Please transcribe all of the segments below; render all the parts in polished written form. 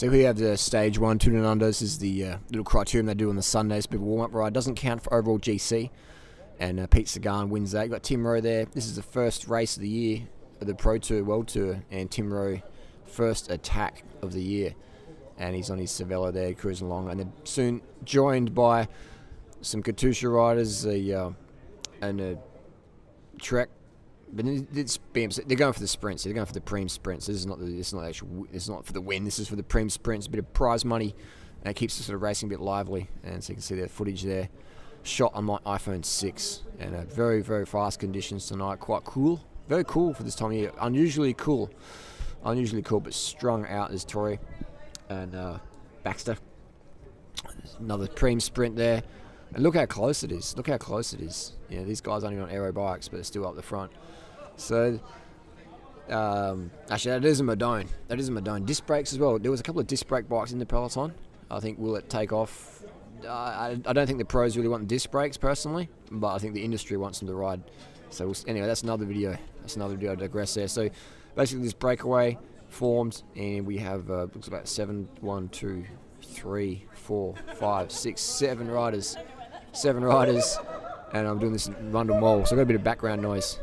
So we have the stage 1, 2 and under. This is the little criterium they do on the Sundays. Bit of a warm-up ride. Doesn't count for overall GC. And Peter Sagan wins that. You've got Tim Rowe there. This is the first race of the year of the Pro Tour, World Tour. And Tim Rowe, first attack of the year. And he's on his Cervelo there, cruising along. And they're soon joined by some Katusha riders and a Trek. But they're going for the sprints. They're going for the preem sprints. This is not for the win. This is for the preem sprints. A bit of prize money, and it keeps the sort of racing a bit lively. And so you can see the footage there, shot on my iPhone 6, and very, very fast conditions tonight. Quite cool, very cool for this time of year. Unusually cool, but strung out is Torrey and Baxter. Another preem sprint there, and look how close it is. Yeah, these guys aren't even on aero bikes, but they're still up the front. So, actually, that is a Madone. Disc brakes as well. There was a couple of disc brake bikes in the peloton. I think, will it take off? I don't think the pros really want disc brakes personally, but I think the industry wants them to ride. So anyway, that's another video. I digress there. So basically, this breakaway formed, and we have looks about 7 riders. 7 riders, and I'm doing this in Rundle Mall, so I've got a bit of background noise.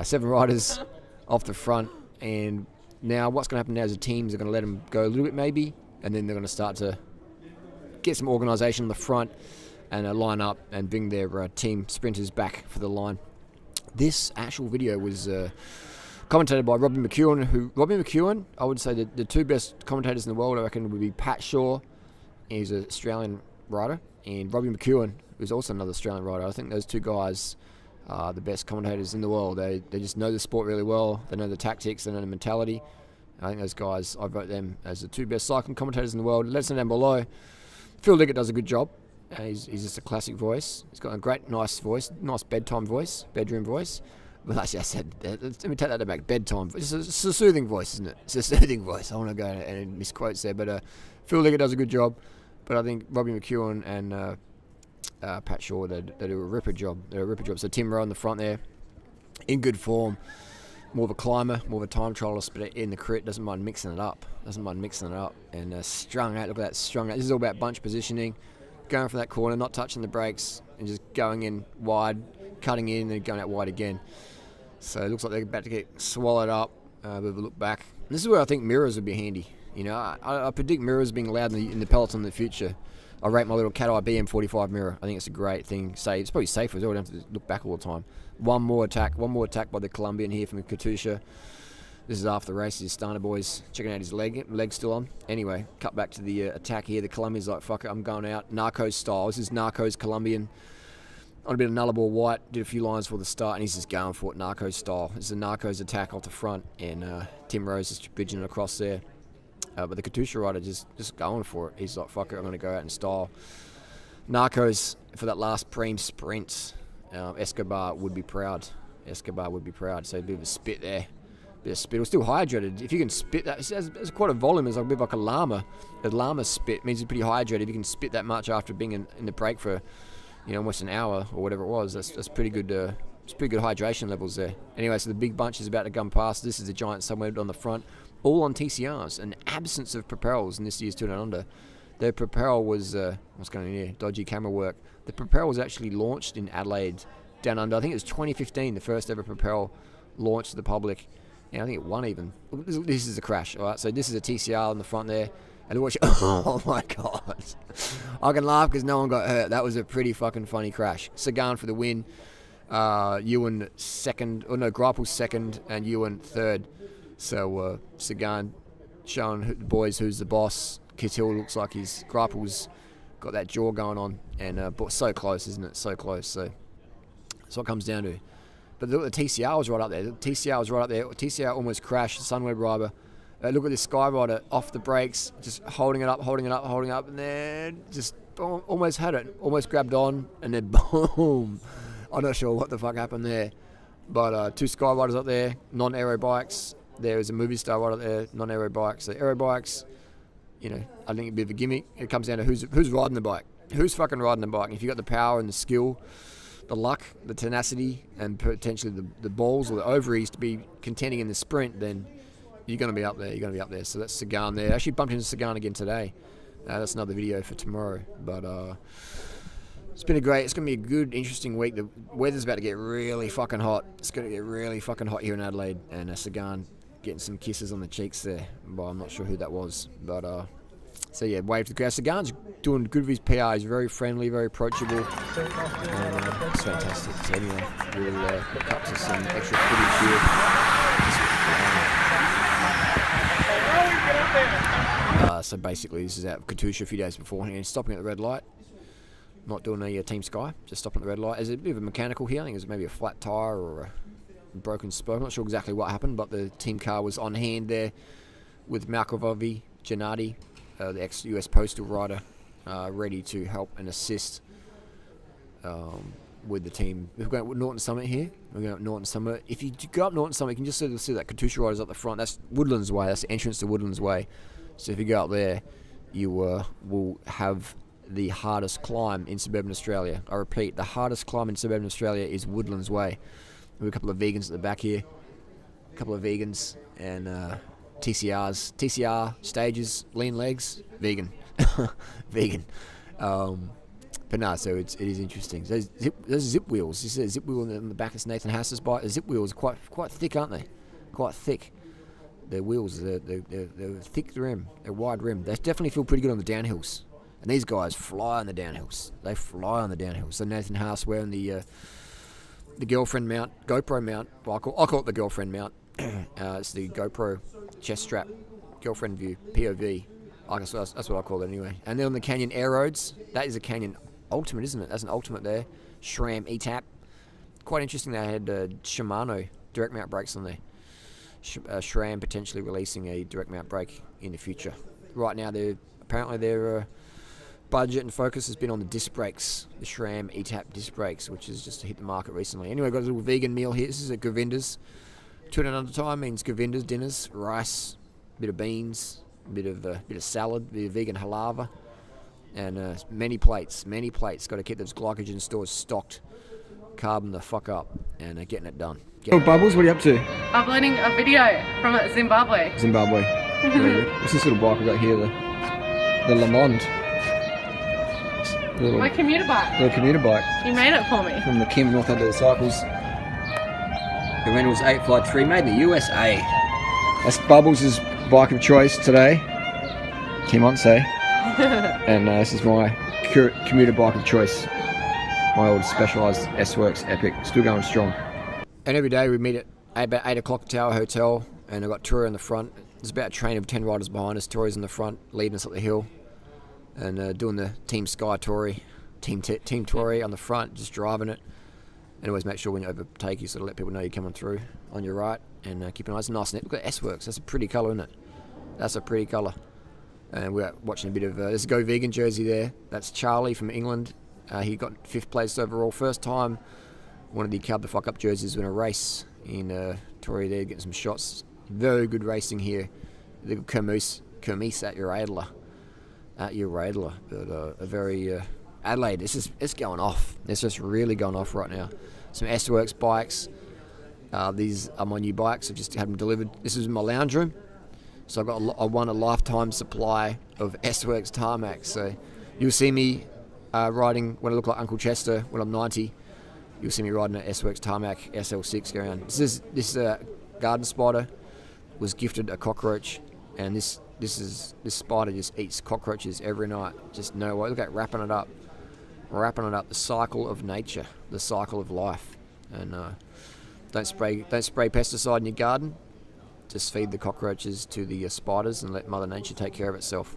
7 riders off the front, and now what's going to happen now is the teams are going to let them go a little bit maybe, and then they're going to start to get some organisation on the front and line up and bring their team sprinters back for the line. This actual video was commentated by Robbie McEwen. I would say that the 2 best commentators in the world, I reckon, would be Pat Shaw. He's an Australian rider, and Robbie McEwen, who's also another Australian rider. I think those 2 guys are the best commentators in the world. They just know the sport really well. They know the tactics. They know the mentality. I think those guys, I vote them as the 2 best cycling commentators in the world. Let us know down below. Phil Liggett does a good job. He's just a classic voice. He's got a great, nice voice, nice bedroom voice. But actually, I said, let me take that back. Bedtime. It's a soothing voice, isn't it? It's a soothing voice. I want to go and misquotes there, but Phil Liggett does a good job. But I think Robbie McEwen and Pat Shaw, they do a ripper job. So Tim Rowe on the front there, in good form. More of a climber, more of a time trialist, but in the crit, doesn't mind mixing it up. And strung out. Look at that, strung out. This is all about bunch positioning, going for that corner, not touching the brakes, and just going in wide, cutting in, and then going out wide again. So it looks like they're about to get swallowed up. A bit of a look back. And this is where I think mirrors would be handy. You know, I predict mirrors being allowed in the peloton in the future. I rate my little Cat Eye BM45 mirror. I think it's a great thing. It's probably safer as well. I don't have to look back all the time. One more attack by the Colombian here from Katusha. This is after the race. His Stana boys checking out his leg's still on. Anyway, cut back to the attack here. The Colombian's like, fuck it, I'm going out. Narcos style. This is Narcos Colombian. On a bit of nullarbor white, did a few lines for the start, and he's just going for it, Narcos style. This is a Narcos attack off the front, and Tim Rose is bridging it across there. But the Katusha rider just going for it. He's like, fuck it, I'm going to go out in style. Narcos, for that last preem sprint, Escobar would be proud. So a bit of a spit there. It was still hydrated. If you can spit that, it's quite a volume. It's like a bit like a llama. A llama spit means it's pretty hydrated. If you can spit that much after being in the break for almost an hour or whatever it was, that's pretty good. It's pretty good hydration levels there. Anyway, so the big bunch is about to come past. This is the giant subway on the front, all on TCRs. An absence of propels in this year's 2 Down Under. Their propel was what's going on here? Dodgy camera work. The propel was actually launched in Adelaide Down Under. I think it was 2015, the first ever propel launched to the public. And I think it won even. This is a crash. All right, so this is a TCR on the front there. And watch, oh my god. I can laugh because no one got hurt. That was a pretty fucking funny crash. Sagan for the win. Ewan second, Greipel's second, and Ewan third. So Sagan showing the boys who's the boss. Kittil looks like Greipel's got that jaw going on, and but so close, isn't it? So close. So that's what it comes down to. But look, the TCR was right up there. TCR almost crashed. Sunweb Rider. Look at this Skyrider off the brakes, just holding it up, and then just almost had it, almost grabbed on, and then boom. I'm not sure what the fuck happened there. But 2 Skyriders up there, non-aero bikes. There is a movie star right up there, non-aero bikes. So aero bikes, I think a bit of a gimmick. It comes down to who's riding the bike. Who's fucking riding the bike? And if you've got the power and the skill, the luck, the tenacity, and potentially the balls or the ovaries to be contending in the sprint, then you're going to be up there. You're going to be up there. So that's Sagan there. Actually bumped into Sagan again today. That's another video for tomorrow. But it's going to be a good, interesting week. The weather's about to get really fucking hot. It's going to get really fucking hot here in Adelaide. And Sagan getting some kisses on the cheeks there. Well, I'm not sure who that was. But so yeah, wave to the crowd. Sagan's doing good with his PR. He's very friendly, very approachable. It's fantastic. So anyway, we'll hook up to some extra footage here. So basically, this is out of Katusha a few days beforehand. Stopping at the red light. Not doing a Team Sky, just stopping at the red light. There's a bit of a mechanical here. I think it was maybe a flat tyre or a broken spoke. I'm not sure exactly what happened, but the team car was on hand there with Malkovovi, Gennady, the ex-US postal rider, ready to help and assist with the team. We're going up Norton Summit here. We're going up Norton Summit. If you go up Norton Summit, you can just sort of see that Katusha riders up the front. That's Woodlands Way. That's the entrance to Woodlands Way. So if you go up there, you will have the hardest climb in suburban Australia. I repeat, the hardest climb in suburban Australia is Woodlands Way. We have a couple of vegans at the back here. A couple of vegans and TCRs. TCR stages, lean legs, vegan. Vegan. But no, so it is interesting. Those zip wheels. You see a zip wheel on the back of Nathan Hass's bike. The zip wheels are quite thick, aren't they? Quite thick. Their wheels, they're thick rim, they're wide rim. They definitely feel pretty good on the downhills. And these guys fly on the downhills. They fly on the downhills. So Nathan Haas wearing the girlfriend mount, GoPro mount. Well, I call it the girlfriend mount. It's the GoPro chest strap, girlfriend view, POV. That's what I call it anyway. And then on the Canyon Air Roads, that is a Canyon Ultimate, isn't it? That's an Ultimate there. SRAM ETAP. Quite interesting. They had Shimano direct mount brakes on there. SRAM potentially releasing a direct mount brake in the future. Right now, their budget and focus has been on the disc brakes, the SRAM ETAP disc brakes, which has just hit the market recently. Anyway, got a little vegan meal here. This is at Govinda's. 2 and under time means Govinda's dinners, rice, bit of beans, bit of salad, bit of vegan halava, and many plates. Got to keep those glycogen stores stocked, carbon the fuck up, and getting it done. Bubbles, what are you up to? Uploading a video from Zimbabwe. What's this little bike we got here? The Le Monde. My commuter bike. Little commuter bike. You made it for me. From the Kim North Adelaide Cycles. The Reynolds 853, made in the USA. That's Bubbles' bike of choice today. Kim Onse. And this is my commuter bike of choice. My old Specialized S-Works Epic. Still going strong. And every day we meet at about 8 o'clock at Tower Hotel, and I've got Tori in the front. There's about a train of 10 riders behind us. Tori's in the front, leading us up the hill, and doing the Team Sky Tori, Team Tori on the front, just driving it. And always make sure when you overtake, you sort of let people know you're coming through on your right, and keep an eye. It's nice. Look at S-Works. That's a pretty colour, isn't it? That's a pretty colour. And we're watching a bit of there's a Go Vegan jersey there. That's Charlie from England. He got 5th place overall. First time one of the CARB the fuck up jerseys win a race in Tori there, getting some shots. Very good racing here. The Kermis at your Adler. But a very Adelaide. It's going off. It's just really going off right now. Some S-Works bikes. These are my new bikes. I've just had them delivered. This is my lounge room. So I won a lifetime supply of S-Works tarmac. So you'll see me riding when I look like Uncle Chester when I'm 90. You'll see me riding an S-Works tarmac SL6 going around. This garden spider was gifted a cockroach, and this spider just eats cockroaches every night. Just no way. Look at wrapping it up. The cycle of nature, the cycle of life. And don't spray pesticide in your garden. Just feed the cockroaches to the spiders and let Mother Nature take care of itself.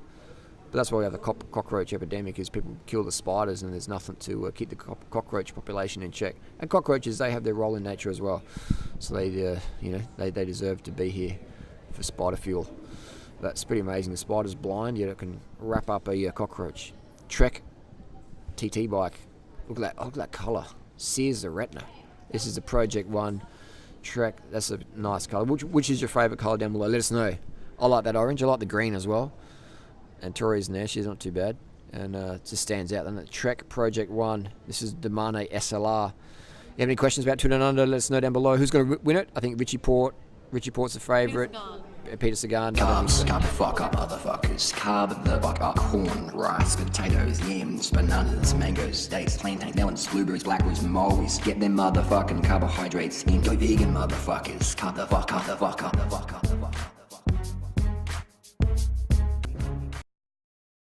But that's why we have the cockroach epidemic, is people kill the spiders and there's nothing to keep the cockroach population in check. And cockroaches, they have their role in nature as well. So they deserve to be here for spider fuel. That's pretty amazing. The spider's blind, yet it can wrap up a cockroach. Trek TT bike. Look at that colour. Sears the retina. This is the Project 1 Trek. That's a nice colour. Which is your favourite colour down below? Let us know. I like that orange. I like the green as well. And Tori's in there. She's not too bad. And it just stands out. Then the Trek Project 1. This is Demane SLR. You have any questions about 2 and Under? Let us know down below. Who's going to win it? I think Richie Port's the favourite. Peter Sagan? Carbs, carb the fuck up, motherfuckers. Carb the fuck up. Corn, rice, potatoes, yams, bananas, mangoes, dates, plantains, melons, blueberries, blackberries, mulberries. Get them motherfucking carbohydrates in. Go vegan, motherfuckers. Carb the fuck up, the fuck up, the fuck up.